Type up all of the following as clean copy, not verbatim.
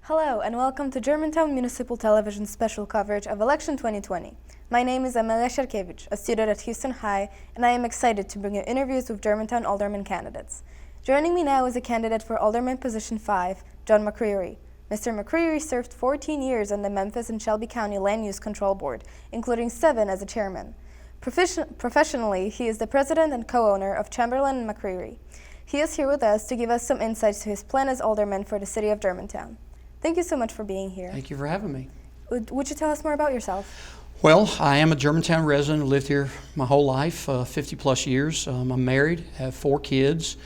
Hello and welcome to Germantown Municipal Television's special coverage of Election 2020. My name is Amelia Sharkevich, a student at Houston High, and I am excited to bring you interviews with Germantown Alderman candidates. Joining me now is a candidate for Alderman Position 5, John McCreery. Mr. McCreery served 14 years on the Memphis and Shelby County Land Use Control Board, including 7 as a chairman. Professionally, he is the president and co-owner of Chamberlain and McCreery. He is here with us to give us some insights to his plan as alderman for the city of Germantown. Thank you so much for being here. Thank you for having me. Would you tell us more about yourself? Well, I am a Germantown resident. Lived here my whole life, 50 plus years. I'm married, have 4 kids,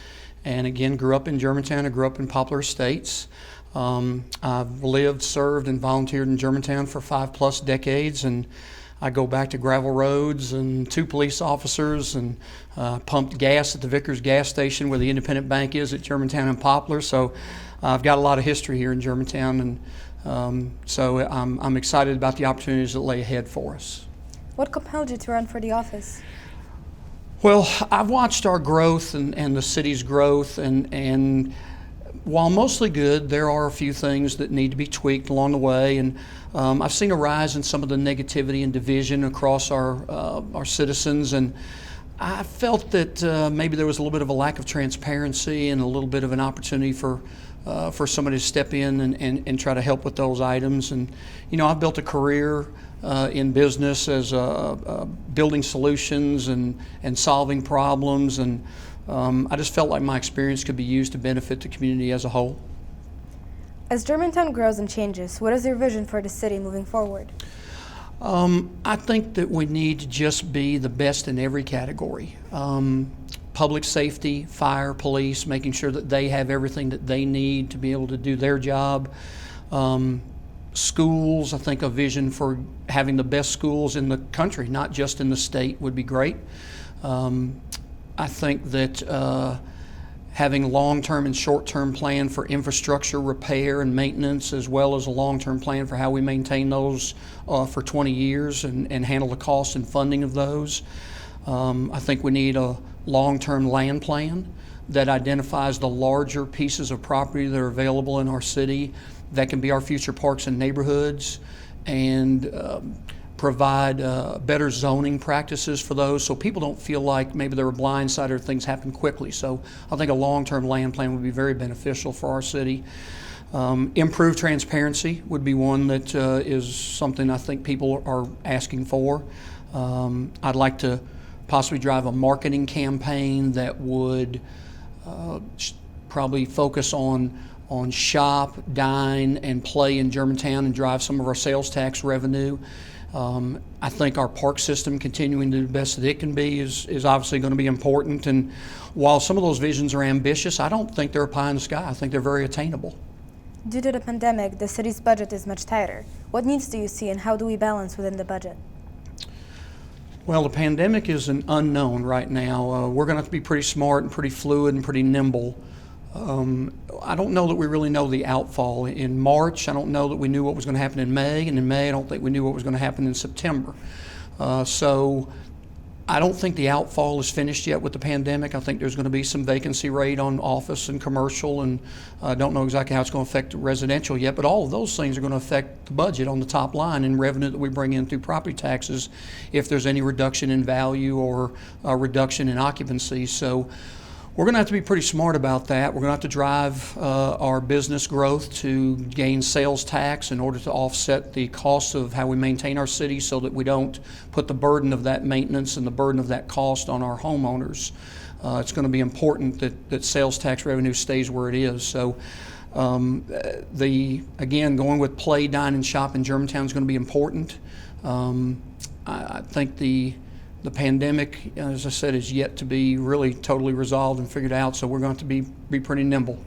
and again, grew up in Germantown. I grew up in Poplar Estates. I've lived, served, and volunteered in Germantown for 5+ decades, and I go back to gravel roads and 2 police officers and pumped gas at the Vickers gas station where the Independent Bank is at Germantown and Poplar. So I've got a lot of history here in Germantown, and so I'm excited about the opportunities that lay ahead for us. What compelled you to run for the office? Well, I've watched our growth and the city's growth, and while mostly good, there are a few things that need to be tweaked along the way, and I've seen a rise in some of the negativity and division across our citizens, and I felt that maybe there was a little bit of a lack of transparency and a little bit of an opportunity for somebody to step in and try to help with those items. And I've built a career in business as building solutions and solving problems, and I just felt like my experience could be used to benefit the community as a whole. As Germantown grows and changes, what is your vision for the city moving forward? I think that we need to just be the best in every category. Public safety, fire, police, making sure that they have everything that they need to be able to do their job. Schools, I think a vision for having the best schools in the country, not just in the state, would be great. I think that having long-term and short-term plan for infrastructure repair and maintenance, as well as a long-term plan for how we maintain those for 20 years and handle the cost and funding of those. I think we need a long-term land plan that identifies the larger pieces of property that are available in our city that can be our future parks and neighborhoods, and provide better zoning practices for those so people don't feel like maybe they're blindsided or things happen quickly. So I think a long-term land plan would be very beneficial for our city. Improved transparency would be one that is something I think people are asking for. I'd like to possibly drive a marketing campaign that would probably focus on shop, dine, and play in Germantown and drive some of our sales tax revenue. I think our park system continuing to do the best that it can be is obviously going to be important. And while some of those visions are ambitious, I don't think they're a pie in the sky. I think they're very attainable. Due to the pandemic, the city's budget is much tighter. What needs do you see, and how do we balance within the budget? Well, the pandemic is an unknown right now. We're going to have to be pretty smart and pretty fluid and pretty nimble. I don't know that we really know the outfall. In March, I don't know that we knew what was going to happen in May, and in May, I don't think we knew what was going to happen in September. So I don't think the outfall is finished yet with the pandemic. I think there's going to be some vacancy rate on office and commercial, and I don't know exactly how it's going to affect residential yet, but all of those things are going to affect the budget on the top line and revenue that we bring in through property taxes if there's any reduction in value or a reduction in occupancy. So we're going to have to be pretty smart about that. We're going to have to drive our business growth to gain sales tax in order to offset the cost of how we maintain our city so that we don't put the burden of that maintenance and the burden of that cost on our homeowners. It's going to be important that sales tax revenue stays where it is. So again, going with play, dine, and shop in Germantown is going to be important. I think the pandemic, as I said, is yet to be really totally resolved and figured out, so we're going to be pretty nimble.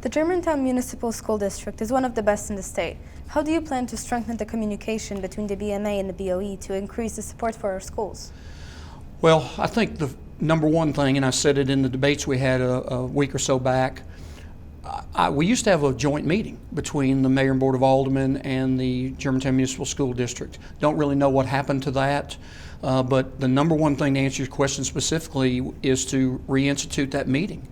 The Germantown Municipal School District is one of the best in the state. How do you plan to strengthen the communication between the BMA and the BOE to increase the support for our schools? Well, I think the number one thing, and I said it in the debates we had a week or so back, we used to have a joint meeting between the Mayor and Board of Aldermen and the Germantown Municipal School District. Don't really know what happened to that, but the number one thing to answer your question specifically is to reinstitute that meeting.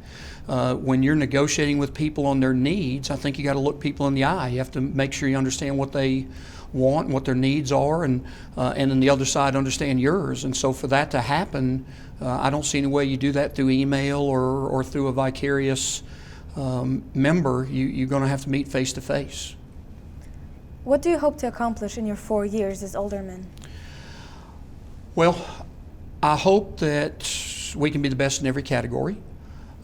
When you're negotiating with people on their needs, I think you got to look people in the eye. You have to make sure you understand what they want and what their needs are, and then the other side understand yours. And so for that to happen, I don't see any way you do that through email or through a vicarious member. You're going to have to meet face to face. What do you hope to accomplish in your 4 years as alderman? Well, I hope that we can be the best in every category.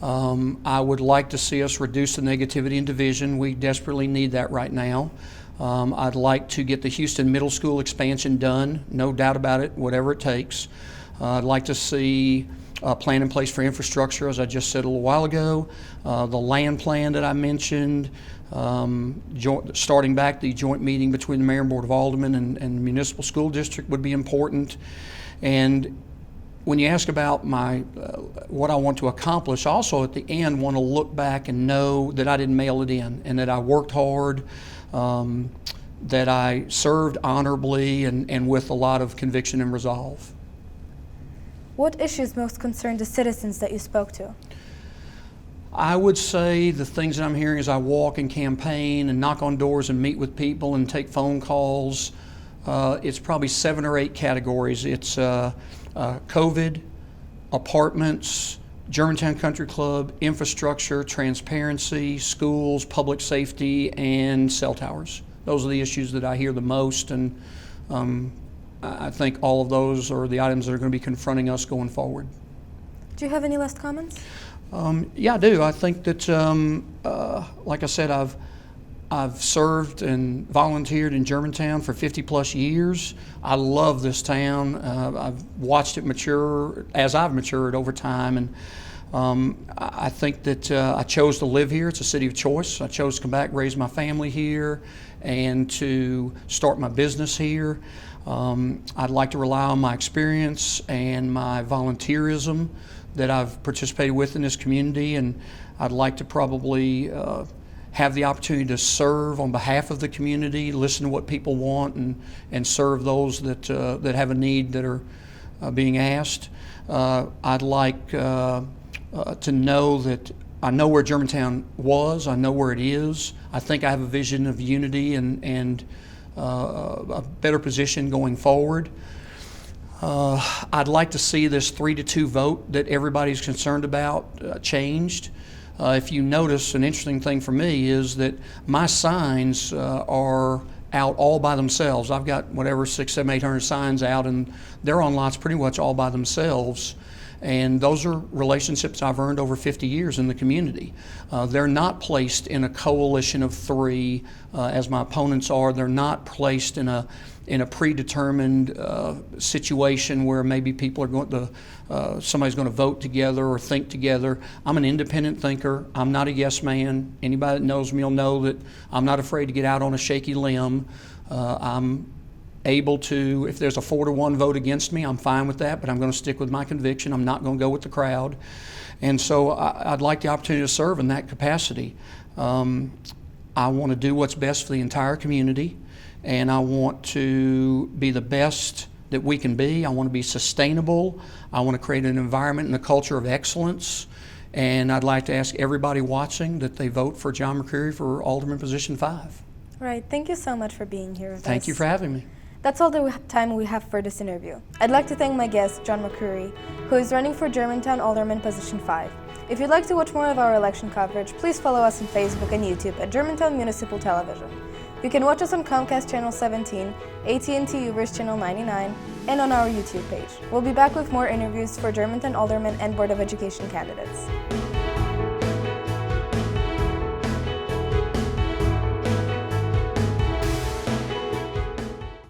I would like to see us reduce the negativity and division. We desperately need that right now. I'd like to get the Houston Middle School expansion done, no doubt about it, whatever it takes. I'd like to see a plan in place for infrastructure, as I just said a little while ago. The land plan that I mentioned, starting back the joint meeting between the Mayor and Board of Aldermen and the Municipal School District would be important. And when you ask about what I want to accomplish, also at the end want to look back and know that I didn't mail it in and that I worked hard, that I served honorably and with a lot of conviction and resolve. What issues most concern the citizens that you spoke to? I would say the things that I'm hearing as I walk and campaign and knock on doors and meet with people and take phone calls, it's probably 7 or 8 categories. It's COVID, apartments, Germantown Country Club, infrastructure, transparency, schools, public safety, and cell towers. Those are the issues that I hear the most, and I think all of those are the items that are going to be confronting us going forward. Do you have any last comments? Yeah, I do. I think that, like I said, I've served and volunteered in Germantown for 50 plus years. I love this town. I've watched it mature as I've matured over time, and I think that I chose to live here. It's a city of choice. I chose to come back, raise my family here, and to start my business here. I'd like to rely on my experience and my volunteerism that I've participated with in this community, and I'd like to probably have the opportunity to serve on behalf of the community, listen to what people want, and serve those that have a need that are being asked. I'd like to know that I know where Germantown was, I know where it is. I think I have a vision of unity and a better position going forward. I'd like to see this 3-2 vote that everybody's concerned about changed. If you notice, an interesting thing for me is that my signs are out all by themselves. I've got whatever 600, 700, 800 signs out, and they're on lots pretty much all by themselves. And those are relationships I've earned over 50 years in the community. They're not placed in a coalition of 3, as my opponents are. They're not placed in a predetermined situation where maybe people are going to, somebody's going to vote together or think together. I'm an independent thinker. I'm not a yes man. Anybody that knows me will know that I'm not afraid to get out on a shaky limb. I'm able to, if there's a 4-1 vote against me, I'm fine with that, but I'm going to stick with my conviction. I'm not going to go with the crowd. And so I'd like the opportunity to serve in that capacity. I want to do what's best for the entire community, and I want to be the best that we can be. I want to be sustainable. I want to create an environment and a culture of excellence. And I'd like to ask everybody watching that they vote for John McCreery for Alderman position 5. Right. Thank you so much for being here with us. Thank you for having me. That's all the time we have for this interview. I'd like to thank my guest, John McCreery, who is running for Germantown Alderman position 5. If you'd like to watch more of our election coverage, please follow us on Facebook and YouTube at Germantown Municipal Television. You can watch us on Comcast Channel 17, AT&T Uverse Channel 99, and on our YouTube page. We'll be back with more interviews for Germantown Alderman and Board of Education candidates.